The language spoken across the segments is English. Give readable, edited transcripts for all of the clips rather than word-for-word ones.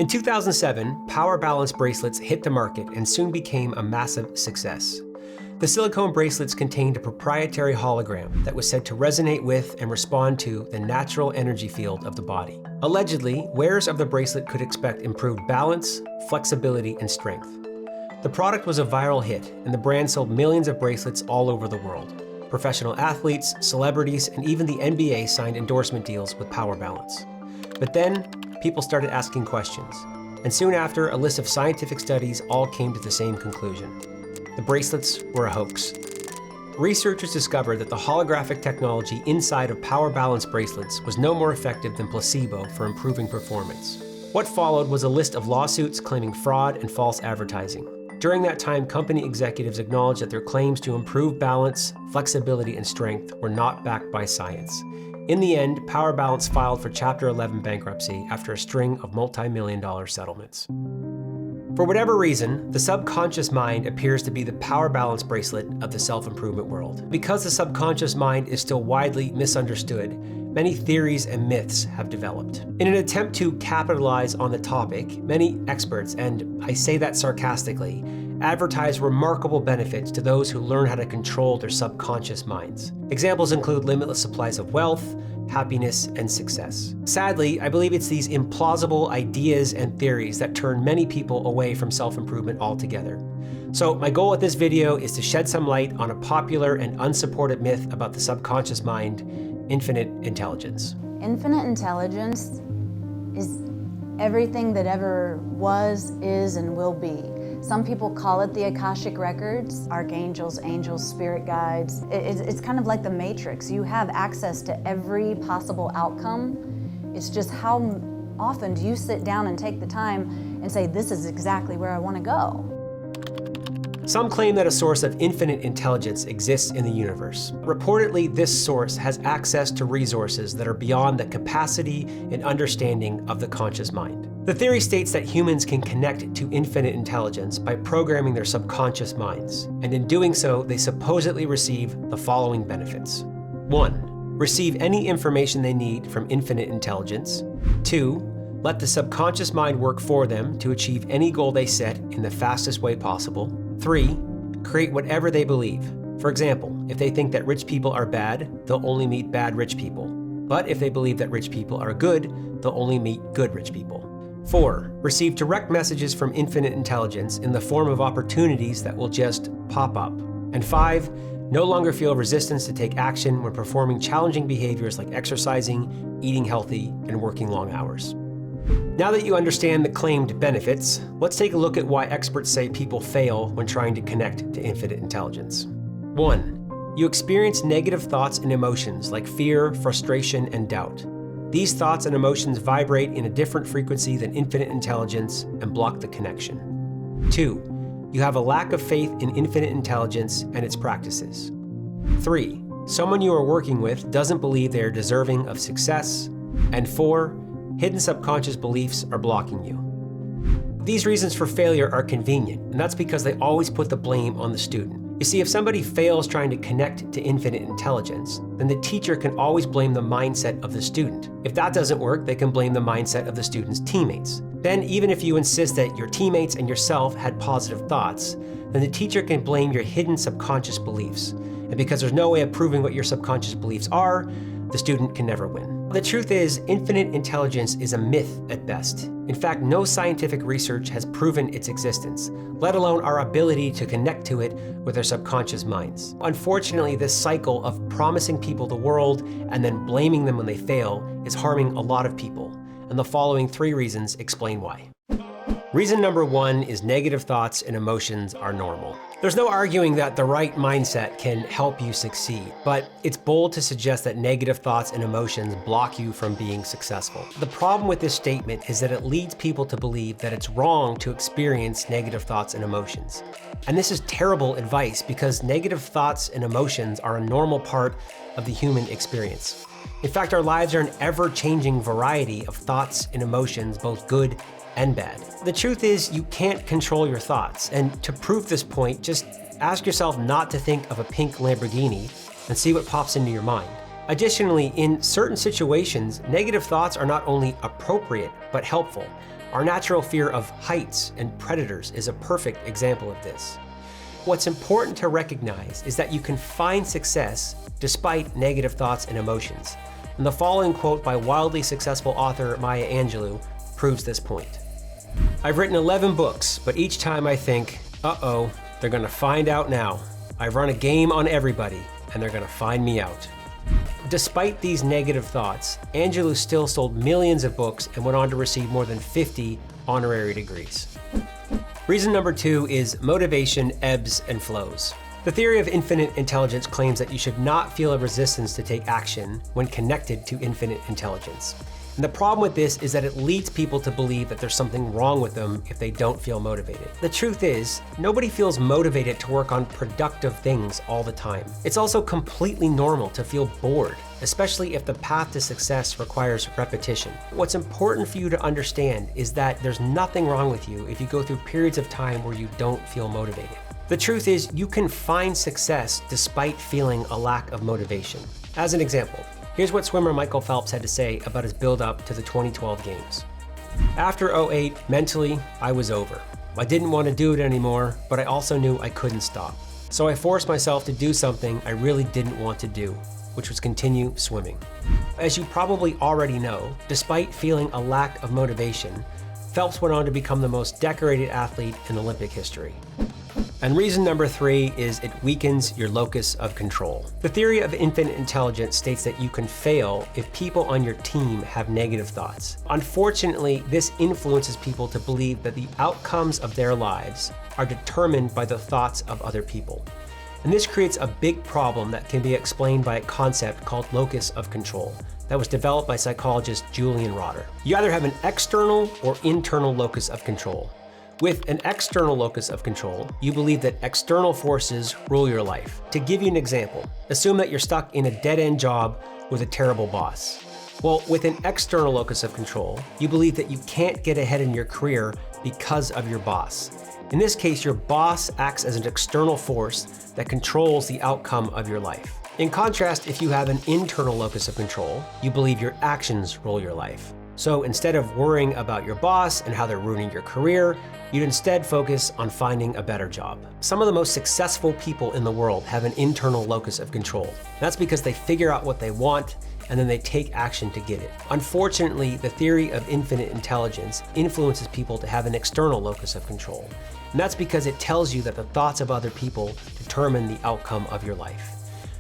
In 2007, Power Balance bracelets hit the market and soon became a massive success. The silicone bracelets contained a proprietary hologram that was said to resonate with and respond to the natural energy field of the body. Allegedly, wearers of the bracelet could expect improved balance, flexibility, and strength. The product was a viral hit, and the brand sold millions of bracelets all over the world. Professional athletes, celebrities, and even the NBA signed endorsement deals with Power Balance. But then, people started asking questions, and soon after, a list of scientific studies all came to the same conclusion. The bracelets were a hoax. Researchers discovered that the holographic technology inside of Power Balance bracelets was no more effective than placebo for improving performance. What followed was a list of lawsuits claiming fraud and false advertising. During that time, company executives acknowledged that their claims to improve balance, flexibility, and strength were not backed by science. In the end, Power Balance filed for Chapter 11 bankruptcy after a string of multi-million-dollar settlements. For whatever reason, the subconscious mind appears to be the Power Balance bracelet of the self-improvement world. Because the subconscious mind is still widely misunderstood, many theories and myths have developed. In an attempt to capitalize on the topic, many experts, and I say that sarcastically, advertise remarkable benefits to those who learn how to control their subconscious minds. Examples include limitless supplies of wealth, happiness, and success. Sadly, I believe it's these implausible ideas and theories that turn many people away from self-improvement altogether. So my goal with this video is to shed some light on a popular and unsupported myth about the subconscious mind, infinite intelligence. Infinite intelligence is everything that ever was, is, and will be. Some people call it the Akashic Records, archangels, angels, spirit guides. It's kind of like the Matrix. You have access to every possible outcome. It's just how often do you sit down and take the time and say, this is exactly where I want to go. Some claim that a source of infinite intelligence exists in the universe. Reportedly, this source has access to resources that are beyond the capacity and understanding of the conscious mind. The theory states that humans can connect to infinite intelligence by programming their subconscious minds, and in doing so, they supposedly receive the following benefits. 1. Receive any information they need from infinite intelligence. 2. Let the subconscious mind work for them to achieve any goal they set in the fastest way possible. 3. Create whatever they believe. For example, if they think that rich people are bad, they'll only meet bad rich people. But if they believe that rich people are good, they'll only meet good rich people. 4. Receive direct messages from infinite intelligence in the form of opportunities that will just pop up. And 5. No longer feel resistance to take action when performing challenging behaviors like exercising, eating healthy, and working long hours. Now that you understand the claimed benefits, let's take a look at why experts say people fail when trying to connect to infinite intelligence. 1. You experience negative thoughts and emotions like fear, frustration, and doubt. These thoughts and emotions vibrate in a different frequency than infinite intelligence and block the connection. 2. You have a lack of faith in infinite intelligence and its practices. 3. Someone you are working with doesn't believe they are deserving of success. And 4. Hidden subconscious beliefs are blocking you. These reasons for failure are convenient, and that's because they always put the blame on the student. You see, if somebody fails trying to connect to infinite intelligence, then the teacher can always blame the mindset of the student. If that doesn't work, they can blame the mindset of the student's teammates. Then, even if you insist that your teammates and yourself had positive thoughts, then the teacher can blame your hidden subconscious beliefs. And because there's no way of proving what your subconscious beliefs are, the student can never win. The truth is, infinite intelligence is a myth at best. In fact, no scientific research has proven its existence, let alone our ability to connect to it with our subconscious minds. Unfortunately, this cycle of promising people the world and then blaming them when they fail is harming a lot of people, and the following 3 reasons explain why. Reason number 1 is negative thoughts and emotions are normal. There's no arguing that the right mindset can help you succeed, but it's bold to suggest that negative thoughts and emotions block you from being successful. The problem with this statement is that it leads people to believe that it's wrong to experience negative thoughts and emotions. And this is terrible advice because negative thoughts and emotions are a normal part of the human experience. In fact, our lives are an ever-changing variety of thoughts and emotions, both good and bad. The truth is, you can't control your thoughts, and to prove this point, just ask yourself not to think of a pink Lamborghini and see what pops into your mind. Additionally, in certain situations, negative thoughts are not only appropriate, but helpful. Our natural fear of heights and predators is a perfect example of this. What's important to recognize is that you can find success despite negative thoughts and emotions. And the following quote by wildly successful author Maya Angelou proves this point. I've written 11 books, but each time I think, uh-oh, they're gonna find out now. I've run a game on everybody, and they're gonna find me out. Despite these negative thoughts, Angelou still sold millions of books and went on to receive more than 50 honorary degrees. Reason number 2 is motivation ebbs and flows. The theory of infinite intelligence claims that you should not feel a resistance to take action when connected to infinite intelligence. And the problem with this is that it leads people to believe that there's something wrong with them if they don't feel motivated. The truth is, nobody feels motivated to work on productive things all the time. It's also completely normal to feel bored, especially if the path to success requires repetition. What's important for you to understand is that there's nothing wrong with you if you go through periods of time where you don't feel motivated. The truth is, you can find success despite feeling a lack of motivation. As an example, here's what swimmer Michael Phelps had to say about his build-up to the 2012 games. After 2008, mentally, I was over. I didn't want to do it anymore, but I also knew I couldn't stop. So I forced myself to do something I really didn't want to do, which was continue swimming. As you probably already know, despite feeling a lack of motivation, Phelps went on to become the most decorated athlete in Olympic history. And reason number 3 is it weakens your locus of control. The theory of infinite intelligence states that you can fail if people on your team have negative thoughts. Unfortunately, this influences people to believe that the outcomes of their lives are determined by the thoughts of other people. And this creates a big problem that can be explained by a concept called locus of control that was developed by psychologist Julian Rotter. You either have an external or internal locus of control. With an external locus of control, you believe that external forces rule your life. To give you an example, assume that you're stuck in a dead-end job with a terrible boss. Well, with an external locus of control, you believe that you can't get ahead in your career because of your boss. In this case, your boss acts as an external force that controls the outcome of your life. In contrast, if you have an internal locus of control, you believe your actions rule your life. So instead of worrying about your boss and how they're ruining your career, you'd instead focus on finding a better job. Some of the most successful people in the world have an internal locus of control. That's because they figure out what they want and then they take action to get it. Unfortunately, the theory of infinite intelligence influences people to have an external locus of control. And that's because it tells you that the thoughts of other people determine the outcome of your life.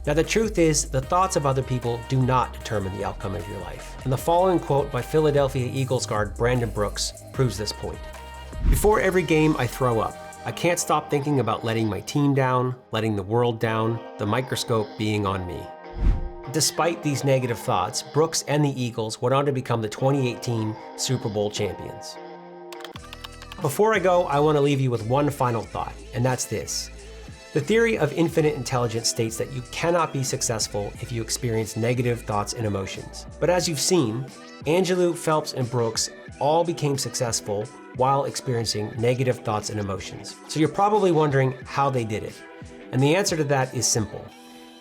Now, the truth is, the thoughts of other people do not determine the outcome of your life. And the following quote by Philadelphia Eagles guard Brandon Brooks proves this point. Before every game, I throw up. I can't stop thinking about letting my team down, letting the world down, the microscope being on me. Despite these negative thoughts, Brooks and the Eagles went on to become the 2018 Super Bowl champions. Before I go, I want to leave you with one final thought, and that's this. The theory of infinite intelligence states that you cannot be successful if you experience negative thoughts and emotions. But as you've seen, Angelou, Phelps, and Brooks all became successful while experiencing negative thoughts and emotions. So you're probably wondering how they did it. And the answer to that is simple.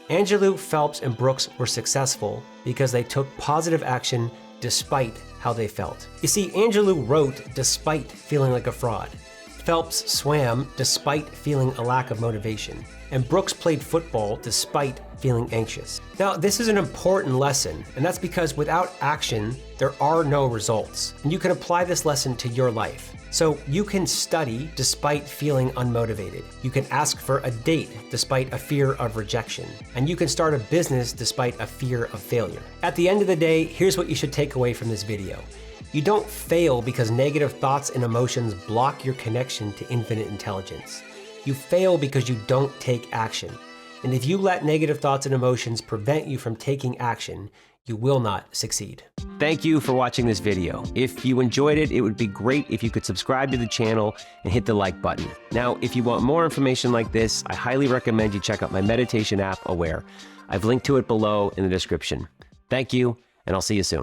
Angelou, Phelps, and Brooks were successful because they took positive action despite how they felt. You see, Angelou wrote despite feeling like a fraud. Phelps swam despite feeling a lack of motivation, and Brooks played football despite feeling anxious. Now, this is an important lesson, and that's because without action, there are no results. And you can apply this lesson to your life. So you can study despite feeling unmotivated. You can ask for a date despite a fear of rejection. And you can start a business despite a fear of failure. At the end of the day, here's what you should take away from this video. You don't fail because negative thoughts and emotions block your connection to infinite intelligence. You fail because you don't take action. And if you let negative thoughts and emotions prevent you from taking action, you will not succeed. Thank you for watching this video. If you enjoyed it, it would be great if you could subscribe to the channel and hit the like button. Now, if you want more information like this, I highly recommend you check out my meditation app, Aware. I've linked to it below in the description. Thank you, and I'll see you soon.